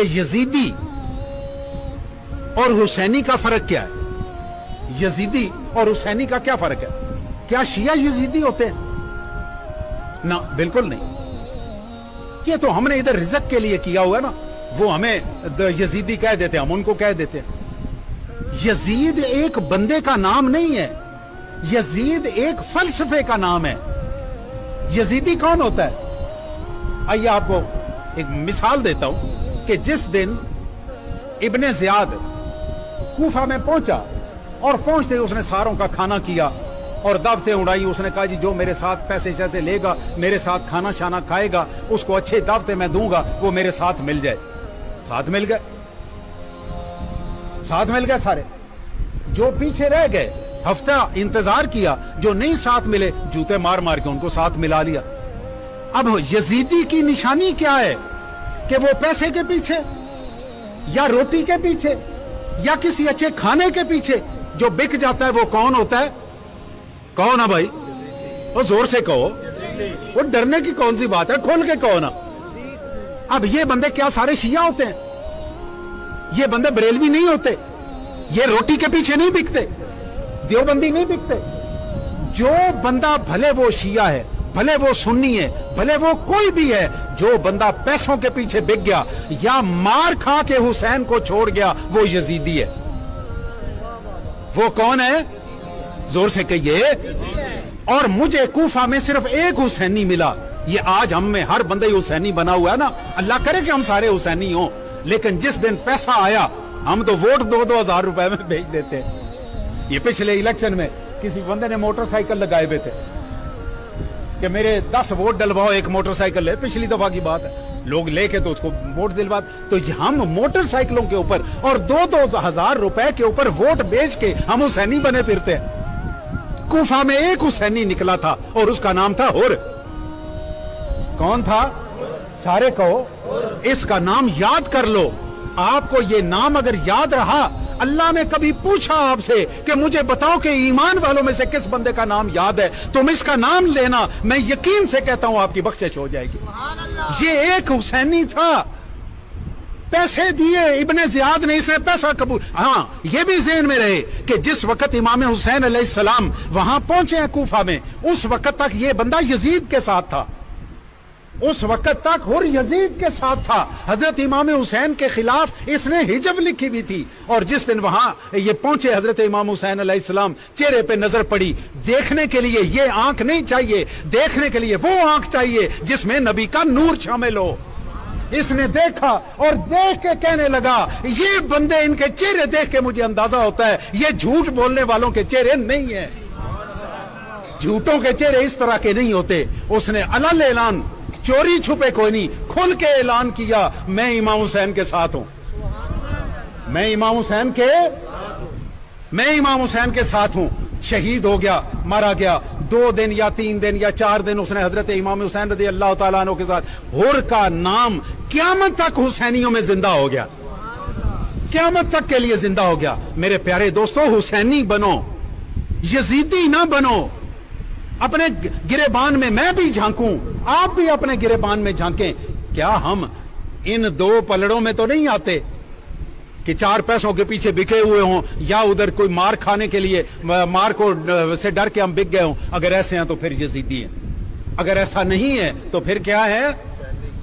کہ یزیدی اور حسینی کا فرق کیا ہے؟ یزیدی اور حسینی کا کیا فرق ہے؟ کیا شیعہ یزیدی ہوتے ہیں؟ نہ، بالکل نہیں۔ یہ تو ہم نے ادھر رزق کے لیے کیا ہوا ہے نا، وہ ہمیں یزیدی کہہ دیتے ہیں، ہم ان کو کہہ دیتے ہیں۔ یزید ایک بندے کا نام نہیں ہے، یزید ایک فلسفے کا نام ہے۔ یزیدی کون ہوتا ہے؟ آئیے آپ کو ایک مثال دیتا ہوں کہ جس دن ابن زیاد کوفہ میں پہنچا اور پہنچتے اس نے ساروں کا کھانا کیا اور دعوتیں اڑائی، اس نے کہا جی جو میرے ساتھ پیسے شیسے لے گا، میرے ساتھ کھانا شانا کھائے گا، اس کو اچھے دعوتیں میں دوں گا، وہ میرے ساتھ مل جائے۔ ساتھ مل گئے سارے۔ جو پیچھے رہ گئے ہفتہ انتظار کیا، جو نہیں ساتھ ملے جوتے مار مار کے ان کو ساتھ ملا لیا۔ اب یزیدی کی نشانی کیا ہے؟ کہ وہ پیسے کے پیچھے یا روٹی کے پیچھے یا کسی اچھے کھانے کے پیچھے جو بک جاتا ہے، وہ کون ہوتا ہے؟ کون ہے بھائی؟ وہ زور سے کہو، وہ ڈرنے کی کون سی بات ہے، کھول کے کہو نا۔ اب یہ بندے کیا سارے شیعہ ہوتے ہیں؟ یہ بندے بریلوی نہیں ہوتے، یہ روٹی کے پیچھے نہیں بکتے، دیوبندی نہیں بکتے۔ جو بندہ بھلے وہ شیعہ ہے، بھلے وہ سنی ہے، بھلے وہ کوئی بھی ہے، جو بندہ پیسوں کے پیچھے بک گیا یا مار کھا کے حسین کو چھوڑ گیا، وہ یزیدی ہے۔ وہ کون ہے؟ زور سے کہیے۔ اور مجھے کوفہ میں صرف ایک حسینی ملا۔ یہ آج ہم میں ہر بندہ حسینی بنا ہوا ہے نا، اللہ کرے کہ ہم سارے حسینی ہوں، لیکن جس دن پیسہ آیا ہم تو ووٹ 2,000 روپے میں بھیج دیتے۔ یہ پچھلے الیکشن میں کسی بندے نے موٹر سائیکل لگائے ہوئے تھے کہ میرے 10 ووٹ ڈلواؤ، ایک موٹر سائیکل لے، پچھلی دفعہ کی بات ہے، لوگ لے کے تو اس کو ووٹ دلوا، تو ہم موٹر سائیکلوں کے اوپر اور 2,000 روپے کے اوپر ووٹ بیچ کے ہم حسینی بنے پھرتے ہیں۔ کوفہ میں ایک حسینی نکلا تھا اور اس کا نام تھا حر۔ کون تھا؟ سارے کہو، اس کا نام یاد کر لو۔ آپ کو یہ نام اگر یاد رہا، اللہ نے کبھی پوچھا آپ سے کہ مجھے بتاؤ کہ ایمان والوں میں سے کس بندے کا نام یاد ہے، تم اس کا نام لینا، میں یقین سے کہتا ہوں آپ کی بخشش ہو جائے گی۔ یہ ایک حسینی تھا، پیسے دیے ابن زیاد نے، اسے پیسہ قبول۔ ہاں، یہ بھی ذہن میں رہے کہ جس وقت امام حسین علیہ السلام وہاں پہنچے ہیں کوفہ میں، اس وقت تک یہ بندہ یزید کے ساتھ تھا، اس وقت تک حر یزید کے ساتھ تھا۔ حضرت امام حسین کے خلاف اس نے حجب لکھی بھی تھی، اور جس دن وہاں یہ پہنچے حضرت امام حسین علیہ السلام، چہرے پہ نظر پڑی۔ دیکھنے کے لیے یہ آنکھ نہیں چاہیے، دیکھنے کے لیے وہ آنکھ چاہیے جس میں نبی کا نور شامل ہو۔ اس نے دیکھا اور دیکھ کے کہنے لگا، یہ بندے، ان کے چہرے دیکھ کے مجھے اندازہ ہوتا ہے یہ جھوٹ بولنے والوں کے چہرے نہیں ہیں، جھوٹوں کے چہرے اس طرح کے نہیں ہوتے۔ اس نے علل اعلان، چوری چھپے کوئی نہیں، کھل کے اعلان کیا، میں امام حسین کے ساتھ ہوں، میں امام حسین کے ساتھ ہوں۔ شہید ہو گیا، مارا گیا، 2 دن یا 3 دن یا 4 دن اس نے حضرت امام حسین رضی اللہ تعالیٰ عنہ کے ساتھ۔ حر کا نام قیامت تک حسینیوں میں زندہ ہو گیا، قیامت تک کے لیے زندہ ہو گیا۔ میرے پیارے دوستو، حسینی بنو، یزیدی نہ بنو۔ اپنے گریبان میں بھی جھانکوں، آپ بھی اپنے گریبان میں جھانکیں۔ کیا ہم ان 2 پلڑوں میں تو نہیں آتے کہ 4 پیسوں کے پیچھے بکے ہوئے ہوں، یا ادھر کوئی مار کھانے کے لیے، مار کو سے ڈر کے ہم بک گئے ہوں؟ اگر ایسے ہیں تو پھر یزیدی ہیں، اگر ایسا نہیں ہے تو پھر کیا ہے؟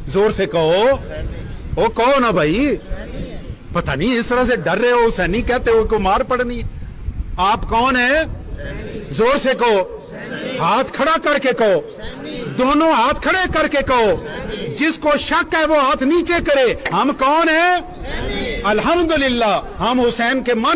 زور سے کہو، وہ کہو نا بھائی، پتہ نہیں اس طرح سے ڈر رہے ہو، حسینی کہتے ہو کو مار پڑنی ہے۔ آپ کون ہیں؟ زور سے کہو، ہاتھ کھڑا کر کے کہو، دونوں ہاتھ کھڑے کر کے کہو۔ جس کو شک ہے وہ ہاتھ نیچے کرے۔ ہم کون ہیں؟ الحمدللہ ہم حسین کے من